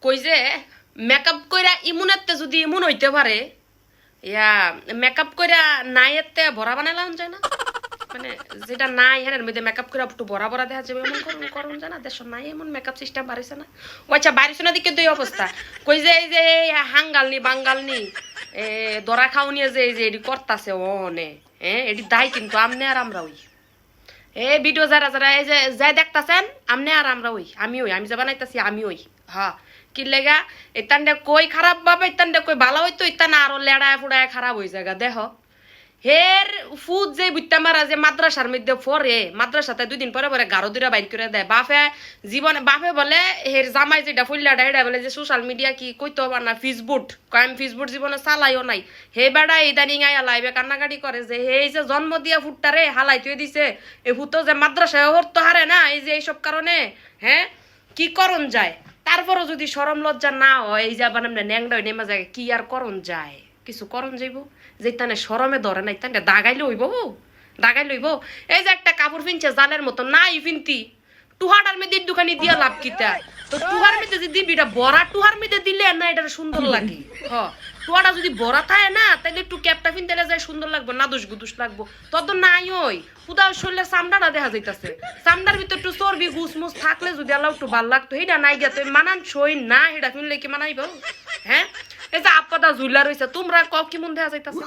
কই যে মেকআপ কইরা ইমুনেতে যদি ইমুন হইতে পারে ইয়া মেকআপ কইরা নাই এতে ভরা বানাইলাম যায় না মানে যেটা নাই হ্যাঁ মধ্যে মেকআপ করে একটু বড়া বড়া দেখা যাবে এমন করুন করুন জানা দেশ নাই এমন মেকআপ সিস্টেম বাড়িছে না ও আচ্ছা বাড়িছে না দিকে দুই অবস্থা কই যে এই যে হাঙ্গালনি বাঙ্গালনি দরা খাওনিয়ে যে এই যে এটি করতাছে অনে হ্যাঁ এটি দায় কিন্তু আমনে আর আমরা ওই ভিডিও যারা যারা এই যে যাই দেখতাছেন আমনে আর আমরা ওই আমি যে বানাইতাছি আমি ওই হ্যাঁ কি লেগা ইতানটা কই খারাপ ভাবে ইতানটা কই ভালো হইতো ইতানা আরো লেড়ায় ফুড়ায় খারাপ হয়ে যায় দেহ হের ফুদ যে বুইটা মারা যে মাদ্রাসার মধ্যে পড়ে মাদ্রাসাতে 2 দিন পরে পরে গারো দুরা বাইর করে দেয় বাপে জীবনে বাপে বলে হের জামাই যেটা ফুল্লাটা এটা বলে যে সোশ্যাল মিডিয়া কি কইতো না ফেসবুক কয়েম ফেসবুক জীবনে চালাইও নাই হে বেড়া ইদানিং আয়া লাইভে কান্নাকাটি করে যে হে যে জন্ম দিয়া ফুটটারে হালাই তুই দিছে এ ফুটো যে মাদ্রাসায় হরতো হারে না এই যে এইসব কারণে হ্যাঁ কি করণ যায় তারপরও যদি শরম লজ্জা না হয় এই যে আবার ন্যাংডা নেমা যায় কি আর করণ যায় কিছু করণ যাইব যে তানে শরমে ধরে নাই তানে দাগাই লইব এই যে একটা কাপড় ফিনছে জালের মতো নাই ফিনতি টুহাটার মধ্যে দোকানি দিয়া লাভ কিতা তো টুহার মধ্যে যদি দিবিটা বড়া টুহার মধ্যে দিলে না এটা সুন্দর লাগে টুহাটা যদি বড়া থাকে না তাহলে একটু ক্যাপটা ফিনতে যায় সুন্দর লাগবে না দুষ গুদুস লাগবো তত নাই ওই পুদা শরীরের চামড়াটা দেখা যাইতাছে চামড়ার ভিতর একটু চর্বি গুসমুস থাকলে যদি আল্লাহ একটু ভাল লাগতো সেইটা নাই গিয়া তুই মানান সই না সেটা ফিনলে কি মানাইব হ্যাঁ এই যে আপাটা ঝুলা রয়েছে তোমরা কি মন দেখা যাইতাছে